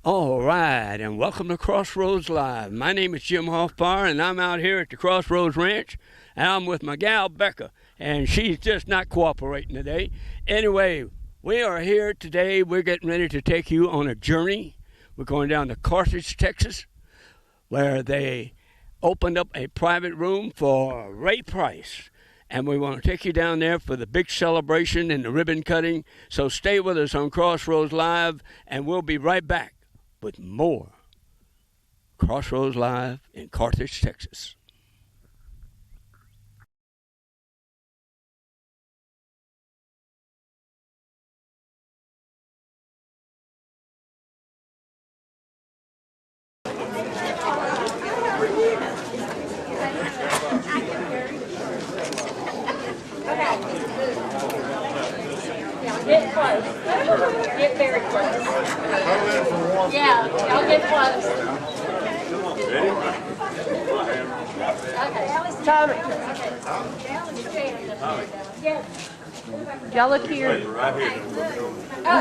All right, and welcome to Crossroads Live. My name is Jim Hoffbar, and I'm out here at the Crossroads Ranch, and I'm with my gal, Becca, and she's just not cooperating today. Anyway, we are here today. We're getting ready to take you on a journey. We're going down to Carthage, Texas, where they opened up a private room for Ray Price. And we want to take you down there for the big celebration and the ribbon cutting. So stay with us on Crossroads Live, and we'll be right back with more Crossroads Live in Carthage, Texas. Get close. Get very close. Yeah, y'all get close. Okay. Tommy. Okay. Y'all look here. Oh,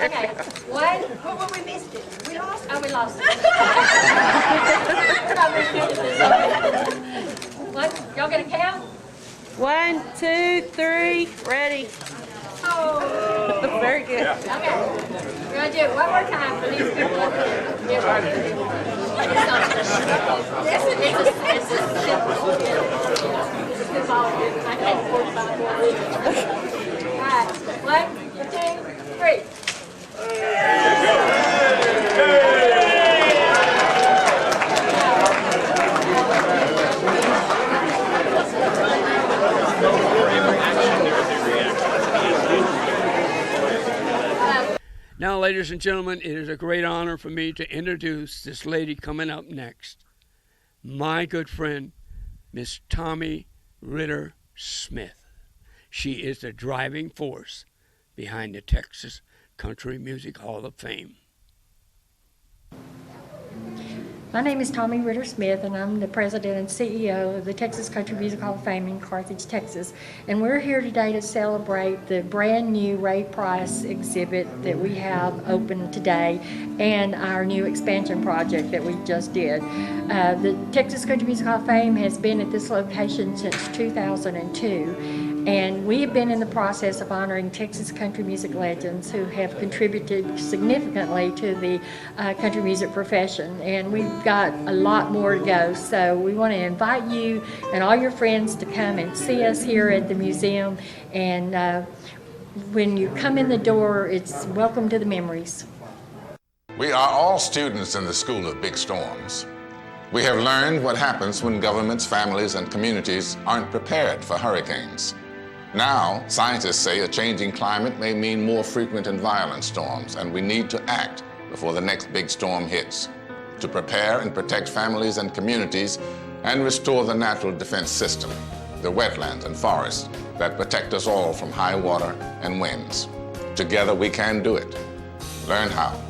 okay. One. What we missed it? We lost it. Oh, we lost it. What? Y'all gonna count? 1, 2, 3, ready. Oh. Very good. Okay. We're going to do it one more time for these people up here. It's a simple. It's all good. I take 45 minutes. All right. 1, 2, 3. Now, ladies and gentlemen, it is a great honor for me to introduce this lady coming up next. My good friend, Miss Tommy Ritter Smith. She is the driving force behind the Texas Country Music Hall of Fame. My name is Tommy Ritter Smith, and I'm the president and CEO of the Texas Country Music Hall of Fame in Carthage, Texas. And we're here today to celebrate the brand new Ray Price exhibit that we have open today and our new expansion project that we just did. The Texas Country Music Hall of Fame has been at this location since 2002. And we have been in the process of honoring Texas country music legends who have contributed significantly to the country music profession. And we've got a lot more to go. So we want to invite you and all your friends to come and see us here at the museum. And when you come in the door, it's welcome to the memories. We are all students in the School of Big Storms. We have learned what happens when governments, families, and communities aren't prepared for hurricanes. Now, scientists say a changing climate may mean more frequent and violent storms, and we need to act before the next big storm hits to prepare and protect families and communities and restore the natural defense system, the wetlands and forests that protect us all from high water and winds. Together we can do it. Learn how.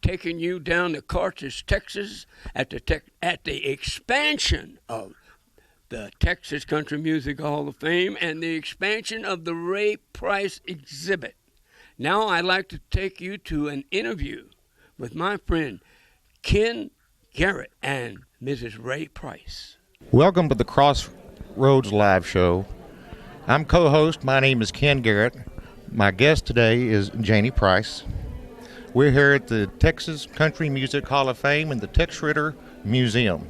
Taking you down to Carthage, Texas at the expansion of the Texas Country Music Hall of Fame and the expansion of the Ray Price exhibit. Now I'd like to take you to an interview with my friend Ken Garrett and Mrs. Ray Price. Welcome to the Crossroads Live Show. I'm co-host. My name is Ken Garrett. My guest today is Janie Price. We're here at the Texas Country Music Hall of Fame in the Tex Ritter Museum.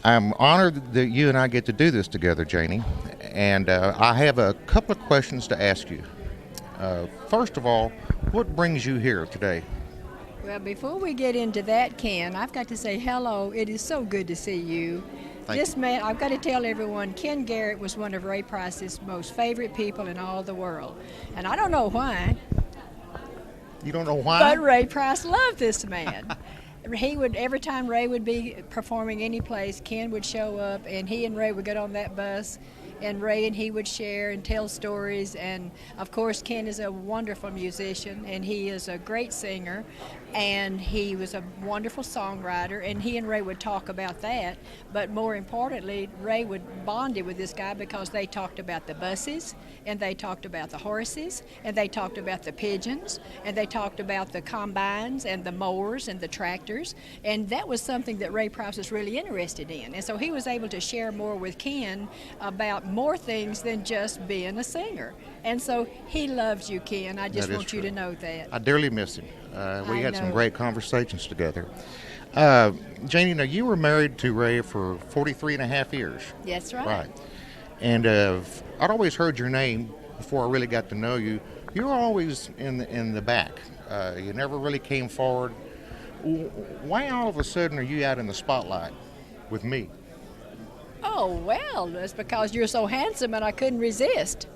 I'm honored that you and I get to do this together, Janie, and I have a couple of questions to ask you. First of all, what brings you here today? Well, before we get into that, Ken, I've got to say hello. It is so good to see you. This man, I've got to tell everyone, Ken Garrett was one of Ray Price's most favorite people in all the world. And I don't know why. You don't know why? But Ray Price loved this man. He would, every time Ray would be performing any place, Ken would show up, and he and Ray would get on that bus, and Ray and he would share and tell stories. And of course, Ken is a wonderful musician, and he is a great singer, and he was a wonderful songwriter, and he and Ray would talk about that. But more importantly, Ray would bonded with this guy because they talked about the buses, and they talked about the horses, and they talked about the pigeons, and they talked about the combines and the mowers and the tractors, and that was something that Ray Price was really interested in. And so he was able to share more with Ken about more things than just being a singer. And so he loves you, Ken. I just want you to know that. I dearly miss him. We had some great conversations together. Janie, now you were married to Ray for 43 and a half years. That's right. Right. And I'd always heard your name before I really got to know you. You were always in the back. You never really came forward. Why all of a sudden are you out in the spotlight with me? Oh, well, that's because you're so handsome and I couldn't resist.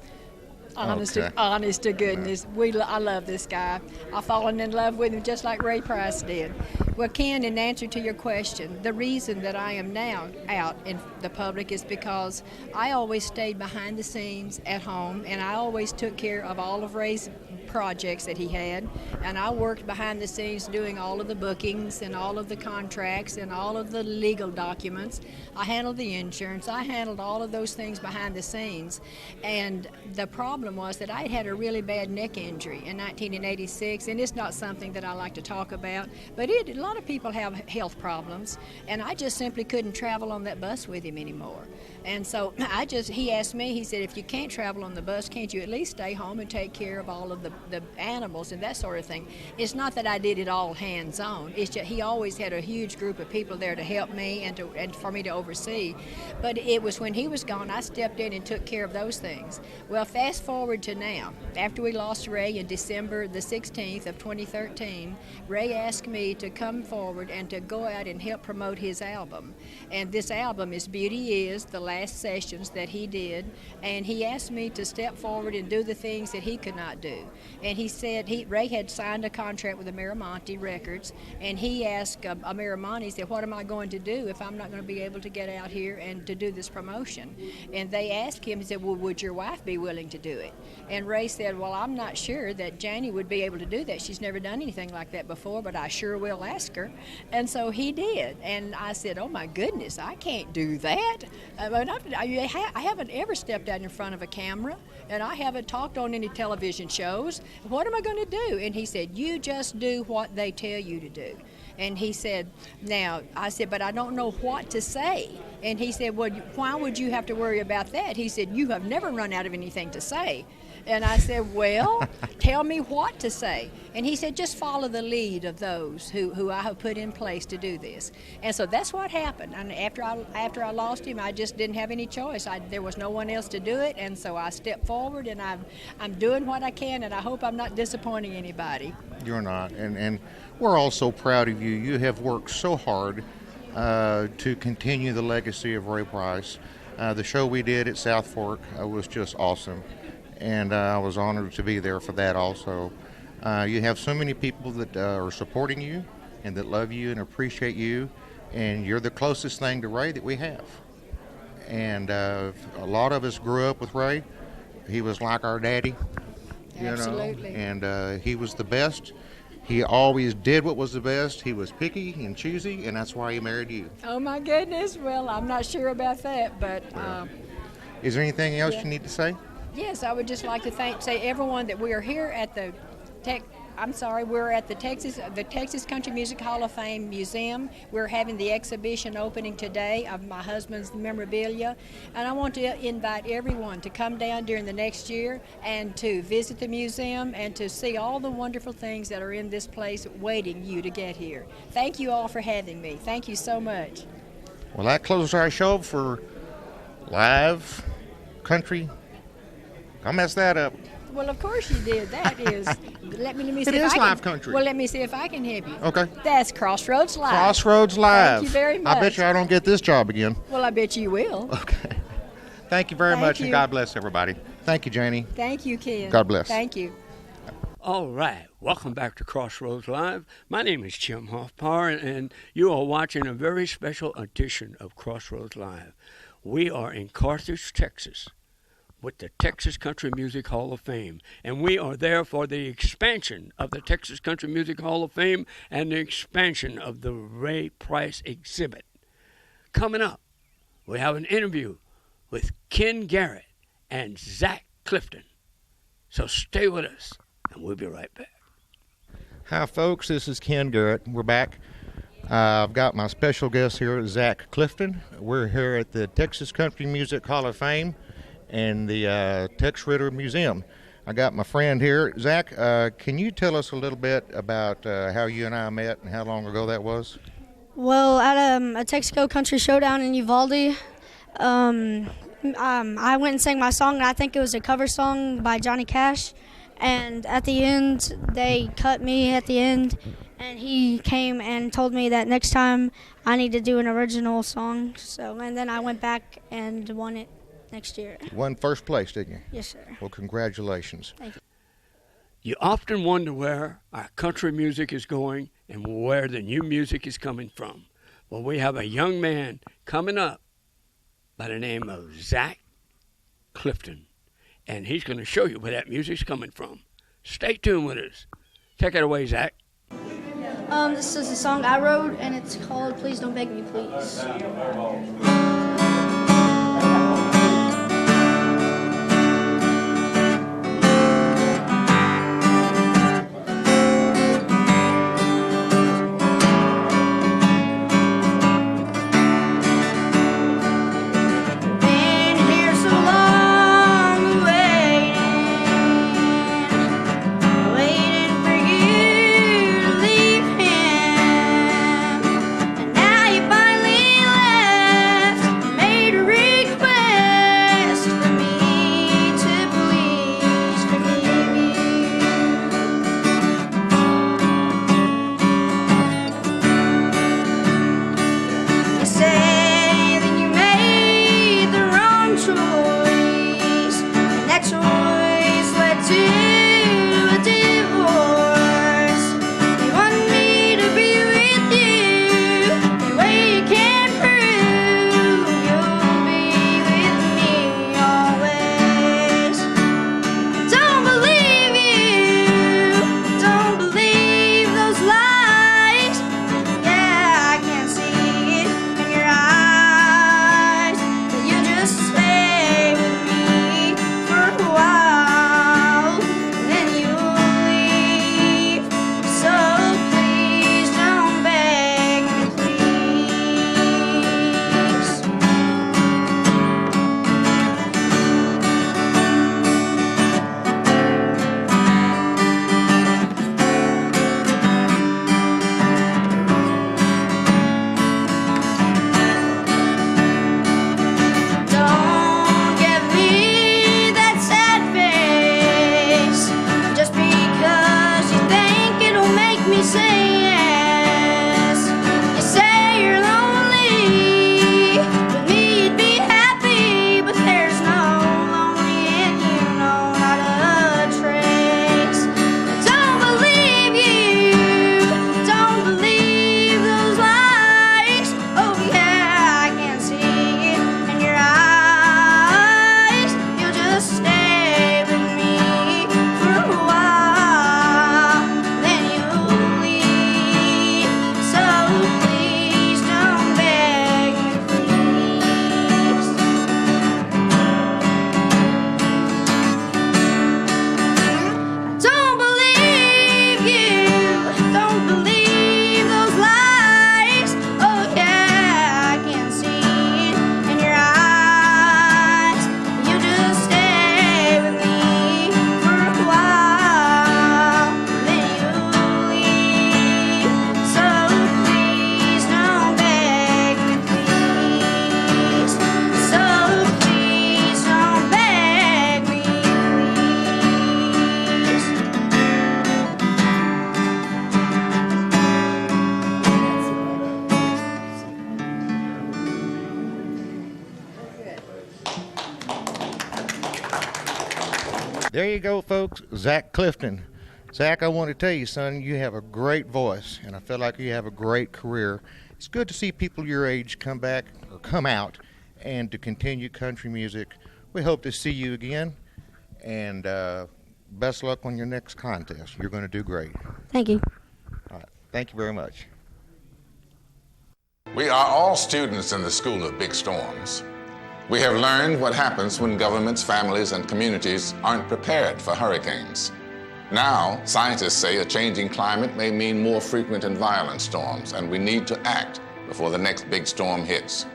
Honest to goodness, I love this guy. I've fallen in love with him just like Ray Price did. Well, Ken, in answer to your question, the reason that I am now out in the public is because I always stayed behind the scenes at home, and I always took care of all of Ray's projects that he had, and I worked behind the scenes doing all of the bookings and all of the contracts and all of the legal documents. I handled the insurance. I handled all of those things behind the scenes, and the problem was that I had a really bad neck injury in 1986, and it's not something that I like to talk about, but a lot of people have health problems, and I just simply couldn't travel on that bus with him anymore. And so he asked me, he said, if you can't travel on the bus, can't you at least stay home and take care of all of the animals and that sort of thing? It's not that I did it all hands-on. It's just he always had a huge group of people there to help me and for me to oversee. But it was when he was gone, I stepped in and took care of those things. Well, fast forward to now. After we lost Ray in December the 16th of 2013, Ray asked me to come forward and to go out and help promote his album. And this album is Beauty Is, the last sessions that he did, and he asked me to step forward and do the things that he could not do. And he said Ray had signed a contract with Amiramonte Records, and he asked Amiramonte, he said, what am I going to do if I'm not going to be able to get out here and to do this promotion? And they asked him, he said, well, would your wife be willing to do it? And Ray said, well, I'm not sure that Janie would be able to do that. She's never done anything like that before, but I sure will ask her. And so he did. And I said, oh my goodness, I can't do that. I haven't ever stepped out in front of a camera, and I haven't talked on any television shows. What am I going to do? And he said, you just do what they tell you to do. And he said, now, I said, but I don't know what to say. And he said, well, why would you have to worry about that? He said, you have never run out of anything to say. And I said, well, tell me what to say. And he said, just follow the lead of those who I have put in place to do this. And so that's what happened. And after I lost him, I just didn't have any choice. There was no one else to do it, and so I stepped forward, and I'm doing what I can, and I hope I'm not disappointing anybody. You're not, and we're all so proud of you. You have worked so hard to continue the legacy of Ray Price. The show we did at South Fork was just awesome. And I was honored to be there for that also. You have so many people that are supporting you and that love you and appreciate you, and you're the closest thing to Ray that we have. And a lot of us grew up with Ray. He was like our daddy, Absolutely. And he was the best. He always did what was the best. He was picky and choosy, and that's why he married you. Oh my goodness, well, I'm not sure about that, but... Is there anything else you need to say? Yes, I would just like to say everyone that we are here at the we're at the Texas Country Music Hall of Fame Museum. We're having the exhibition opening today of my husband's memorabilia, and I want to invite everyone to come down during the next year and to visit the museum and to see all the wonderful things that are in this place waiting you to get here. Thank you all for having me. Thank you so much. Well, that closes our show for Live Country. I messed that up. Well, of course you did. That is. Let me see. It if is I can, live country. Well, let me see if I can help you. Okay. That's Crossroads Live. Crossroads Live. Thank you very much. I bet you I don't get this job again. Well, I bet you will. Okay. Thank you very Thank much, you. and God bless everybody. Thank you, Janie. Thank you, Ken. God bless. Thank you. All right, welcome back to Crossroads Live. My name is Jim Hoffpar, and you are watching a very special edition of Crossroads Live. We are in Carthage, Texas, with the Texas Country Music Hall of Fame, and we are there for the expansion of the Texas Country Music Hall of Fame and the expansion of the Ray Price exhibit. Coming up, we have an interview with Ken Garrett and Zach Clifton. So stay with us, and we'll be right back. Hi, folks. This is Ken Garrett. We're back. I've got my special guest here, Zach Clifton. We're here at the Texas Country Music Hall of Fame and the Tex Ritter Museum. I got my friend here. Zach, can you tell us a little bit about how you and I met and how long ago that was? Well, at a Texaco Country Showdown in Uvalde, I went and sang my song, and I think it was a cover song by Johnny Cash. And at the end, they cut me at the end, and he came and told me that next time I need to do an original song. And then I went back and won it next year. You won first place, didn't you? Yes, sir. Well, congratulations. Thank you. You often wonder where our country music is going and where the new music is coming from. Well, we have a young man coming up by the name of Zach Clifton, and he's going to show you where that music's coming from. Stay tuned with us. Take it away, Zach. This is a song I wrote, and it's called Please Don't Beg Me, Please. Stay with me for a while, then you'll leave. There you go, folks. Zach Clifton. Zach, I want to tell you, son, you have a great voice, and I feel like you have a great career. It's good to see people your age come back or come out and to continue country music. We hope to see you again, and best luck on your next contest. You're going to do great. Thank you. All right. Thank you very much. We are all students in the School of Big Storms. We have learned what happens when governments, families, and communities aren't prepared for hurricanes. Now, scientists say a changing climate may mean more frequent and violent storms, and we need to act before the next big storm hits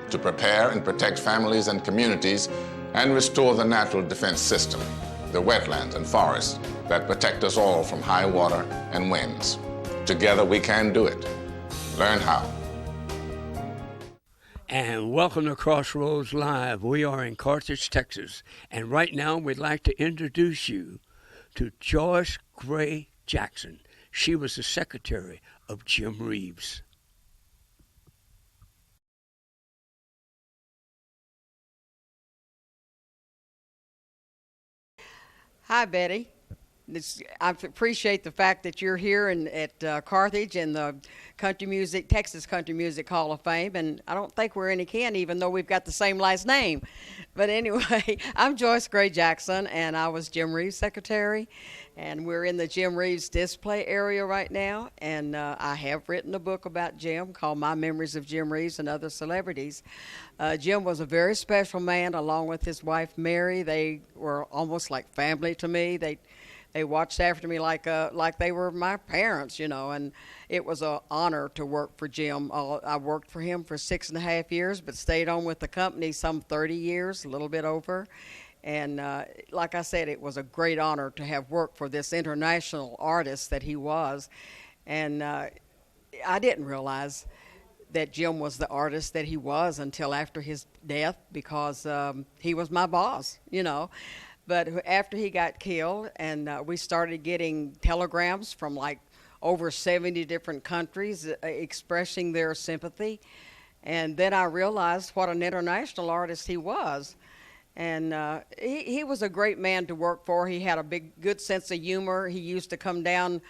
to prepare and protect families and communities and restore the natural defense system, the wetlands and forests that protect us all from high water and winds. Together we can do it. Learn how. And welcome to Crossroads Live. We are in Carthage, Texas, and right now we'd like to introduce you to Joyce Gray Jackson. She was the secretary of Jim Reeves. Hi, Betty. I appreciate the fact that you're here at Carthage and the Texas Country Music Hall of Fame, and I don't think we're any kin, even though we've got the same last name. But anyway, I'm Joyce Gray Jackson, and I was Jim Reeves' secretary, and we're in the Jim Reeves display area right now, and I have written a book about Jim called My Memories of Jim Reeves and Other Celebrities. Jim was a very special man, along with his wife Mary. They were almost like family to me. They watched after me like they were my parents, you know, and it was an honor to work for Jim. I worked for him for 6.5 years, but stayed on with the company some 30 years, a little bit over. And like I said, it was a great honor to have worked for this international artist that he was. And I didn't realize that Jim was the artist that he was until after his death, because he was my boss, you know. But after he got killed, and we started getting telegrams from like over 70 different countries expressing their sympathy. And then I realized what an international artist he was. And he was a great man to work for. He had a good sense of humor. He used to come down.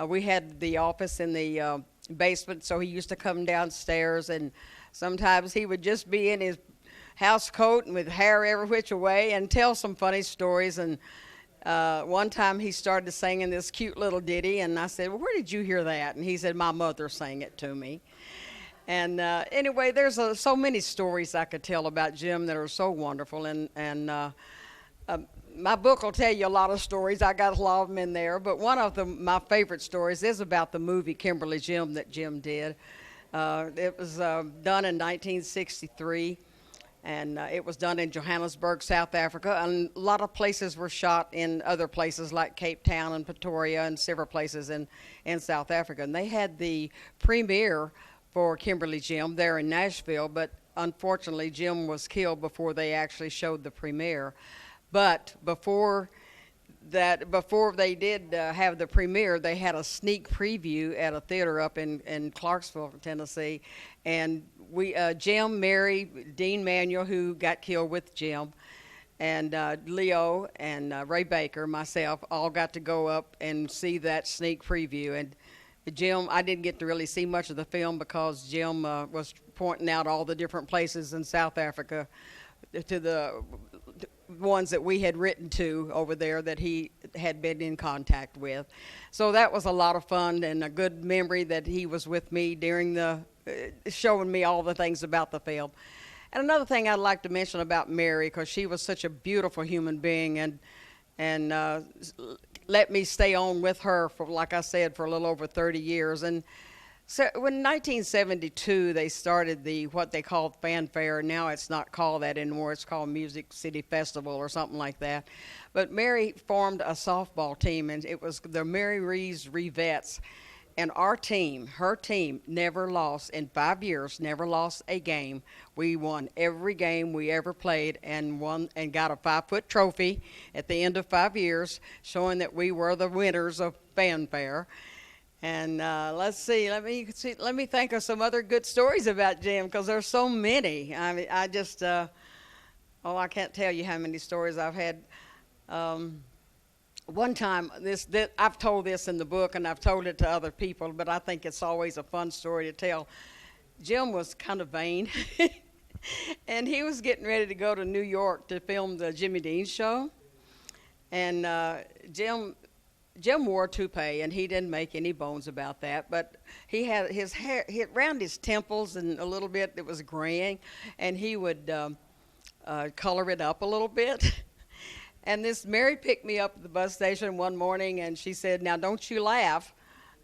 We had the office in the basement, so he used to come downstairs, and sometimes he would just be in his house coat and with hair every which way and tell some funny stories. And one time he started singing this cute little ditty, and I said, well, where did you hear that? And he said, my mother sang it to me. And anyway, there's so many stories I could tell about Jim that are so wonderful. And my book will tell you a lot of stories. I got a lot of them in there. But one of my favorite stories is about the movie Kimberly Jim that Jim did. It was done in 1963. And it was done in Johannesburg, South Africa. And a lot of places were shot in other places like Cape Town and Pretoria and several places in South Africa. And they had the premiere for Kimberly Jim there in Nashville, but unfortunately Jim was killed before they actually showed the premiere. But before they did have the premiere, they had a sneak preview at a theater up in Clarksville, Tennessee. And Jim, Mary, Dean Manuel, who got killed with Jim, and Leo and Ray Baker, myself, all got to go up and see that sneak preview. And Jim, I didn't get to really see much of the film because Jim was pointing out all the different places in South Africa to the ones that we had written to over there that he had been in contact with. So that was a lot of fun and a good memory that he was with me during showing me all the things about the film. And another thing I'd like to mention about Mary, because she was such a beautiful human being, and let me stay on with her for, like I said, for a little over 30 years. And so in 1972, they started what they called Fanfare. Now it's not called that anymore. It's called Music City Festival or something like that. But Mary formed a softball team, and it was the Mary Reeves Revettes. And her team never lost in 5 years, never lost a game. We won every game we ever played and won and got a 5-foot trophy at the end of 5 years, showing that we were the winners of Fanfare. And let me think of some other good stories about Jim, because there's so many. I mean, I can't tell you how many stories I've had. one time, I've told this in the book, and I've told it to other people, but I think it's always a fun story to tell. Jim was kind of vain, and he was getting ready to go to New York to film the Jimmy Dean show. And Jim wore a toupee, and he didn't make any bones about that. But he had his hair around his temples and a little bit that was graying, and he would color it up a little bit. And this Mary picked me up at the bus station one morning, and she said, "Now don't you laugh,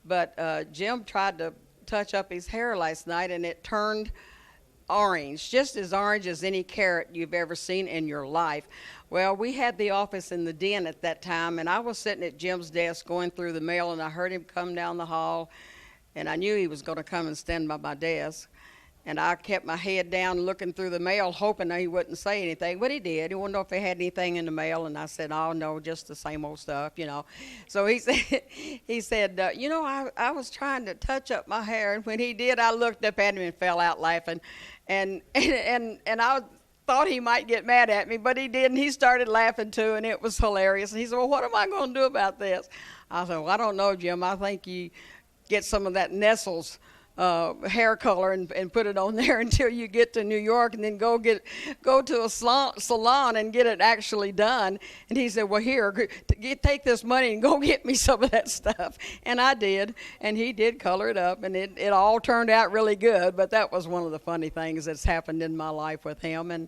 but Jim tried to touch up his hair last night, and it turned orange, just as orange as any carrot you've ever seen in your life." Well, we had the office in the den at that time, and I was sitting at Jim's desk going through the mail, and I heard him come down the hall, and I knew he was going to come and stand by my desk. And I kept my head down looking through the mail, hoping that he wouldn't say anything. But he did. He wanted to know if he had anything in the mail. And I said, "Oh, no, just the same old stuff, you know." So he said, "You know, I was trying to touch up my hair." And when he did, I looked up at him and fell out laughing. And I thought he might get mad at me, but he didn't. He started laughing, too, and it was hilarious. And he said, "Well, what am I going to do about this?" I said, "Well, I don't know, Jim. I think you get some of that Nestle's hair color and put it on there until you get to New York, and then go to a salon and get it actually done." And he said, "Well, here, take this money and go get me some of that stuff." And I did, and he did color it up, and it all turned out really good. But that was one of the funny things that's happened in my life with him. And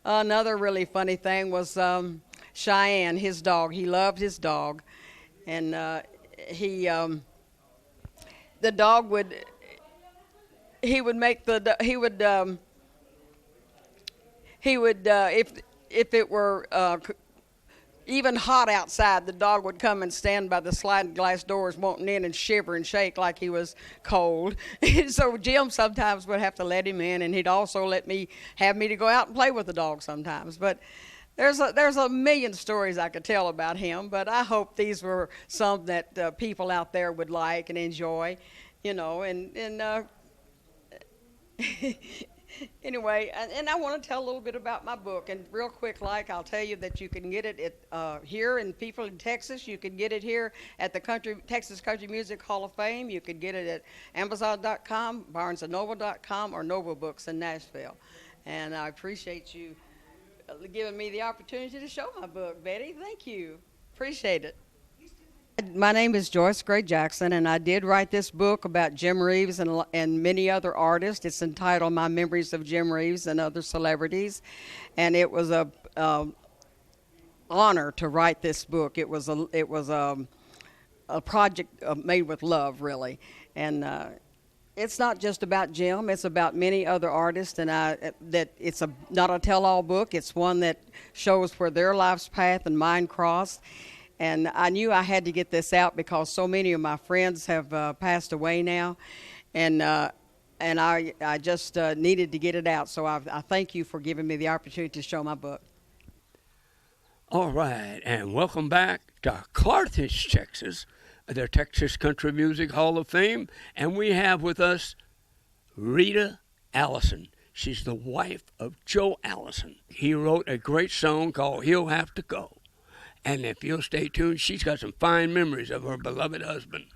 another really funny thing was Cheyenne, his dog. He loved his dog, and the dog would. He would make if it were even hot outside, the dog would come and stand by the sliding glass doors wanting in and shiver and shake like he was cold. So Jim sometimes would have to let him in, and he'd also have me to go out and play with the dog sometimes. But there's a million stories I could tell about him, but I hope these were some that people out there would like and enjoy, you know, and anyway, and I want to tell a little bit about my book. And real quick, I'll tell you that you can get it here, and people in Texas, you can get it here at the Texas Country Music Hall of Fame. You can get it at Amazon.com, BarnesandNoble.com, or Noble Books in Nashville. And I appreciate you giving me the opportunity to show my book, Betty. Thank you. Appreciate it. My name is Joyce Gray Jackson, and I did write this book about Jim Reeves and many other artists. It's entitled My Memories of Jim Reeves and Other Celebrities, and it was a honor to write this book. It was a project made with love, really, and it's not just about Jim. It's about many other artists, and that it's not a tell-all book. It's one that shows where their life's path and mine crossed. And I knew I had to get this out because so many of my friends have passed away now, and I just needed to get it out. So I thank you for giving me the opportunity to show my book. All right, and welcome back to Carthage, Texas, the Texas Country Music Hall of Fame, and we have with us Rita Allison. She's the wife of Joe Allison. He wrote a great song called "He'll Have to Go." And if you'll stay tuned, she's got some fine memories of her beloved husband.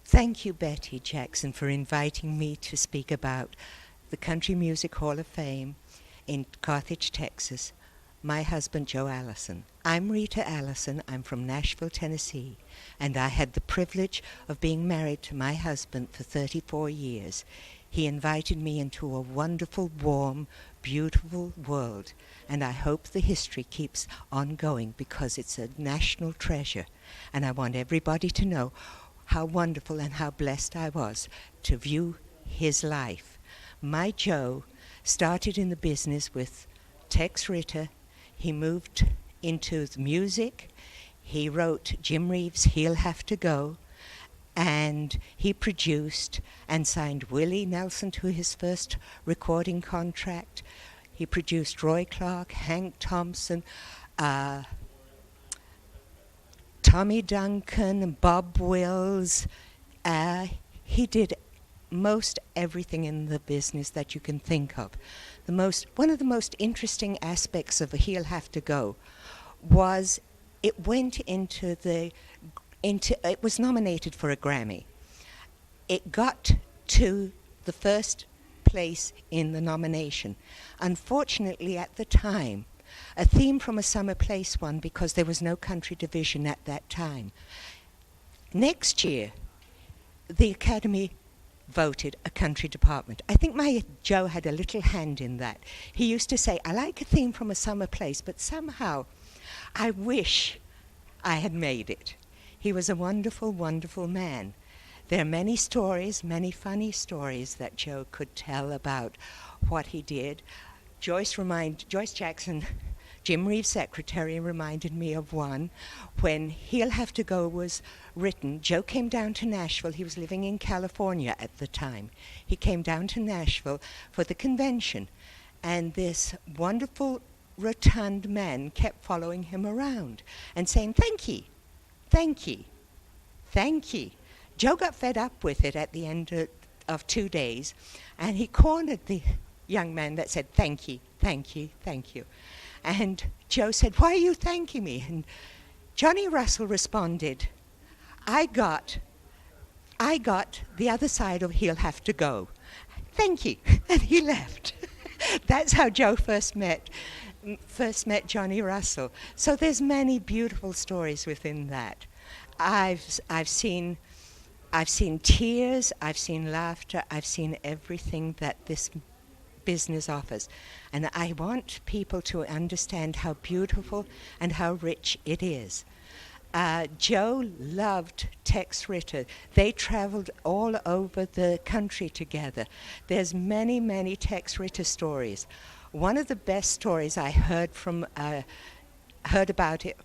Thank you, Betty Jackson, for inviting me to speak about the Country Music Hall of Fame in Carthage, Texas. My husband, Joe Allison. I'm Rita Allison. I'm from Nashville, Tennessee, and I had the privilege of being married to my husband for 34 years. He invited me into a wonderful, warm, beautiful world, and I hope the history keeps on going because it's a national treasure, and I want everybody to know how wonderful and how blessed I was to view his life. My Joe started in the business with Tex Ritter. He moved into the music. He wrote Jim Reeves' "He'll Have to Go," and he produced and signed Willie Nelson to his first recording contract. He produced Roy Clark, Hank Thompson, Tommy Duncan, Bob Wills. He did most everything in the business that you can think of. One of the most interesting aspects of He'll Have to Go was it went it was nominated for a Grammy. It got to the first place in the nomination. Unfortunately, at the time, A Theme from a Summer Place won because there was no country division at that time. Next year, the Academy voted a country department. I think my Joe had a little hand in that. He used to say, I like A Theme from a Summer Place, but somehow I wish I had made it. He was a wonderful, wonderful man. There are many stories, many funny stories that Joe could tell about what he did. Joyce Jackson, Jim Reeves' secretary, reminded me of one. When He'll Have to Go was written, Joe came down to Nashville. He was living in California at the time. He came down to Nashville for the convention, and this wonderful, rotund man kept following him around and saying, thank ye, thank ye, thank ye. Joe got fed up with it at the end of 2 days, and he cornered the young man that said, thank ye, thank ye, thank you. And Joe said, why are you thanking me? And Johnny Russell responded, I got the other side of He'll Have to Go. Thank you. And he left. That's how Joe first met Johnny Russell. So there's many beautiful stories within that. I've seen tears, I've seen laughter, I've seen everything that this business offers. And I want people to understand how beautiful and how rich it is. Joe loved Tex Ritter. They traveled all over the country together. There's many, many Tex Ritter stories. One of the best stories I heard about it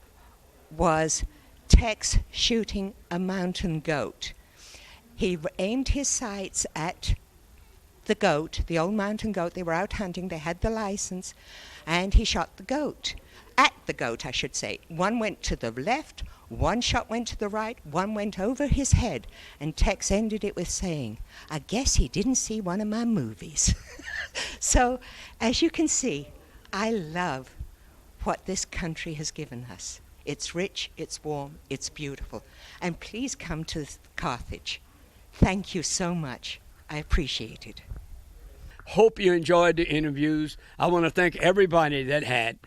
was Tex shooting a mountain goat. He aimed his sights at the goat, the old mountain goat. They were out hunting. They had the license, and he shot the goat. At the goat, I should say. One went to the left, one shot went to the right, one went over his head, and Tex ended it with saying, I guess he didn't see one of my movies. So, as you can see, I love what this country has given us. It's rich, it's warm, it's beautiful. And please come to Carthage. Thank you so much. I appreciate it. Hope you enjoyed the interviews. I want to thank everybody that had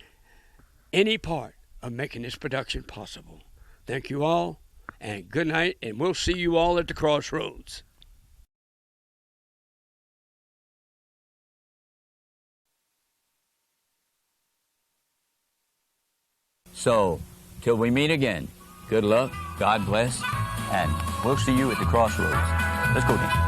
any part of making this production possible. Thank you all, and good night, and we'll see you all at the crossroads. So, till we meet again, good luck, God bless, and we'll see you at the crossroads. Let's go, Dan.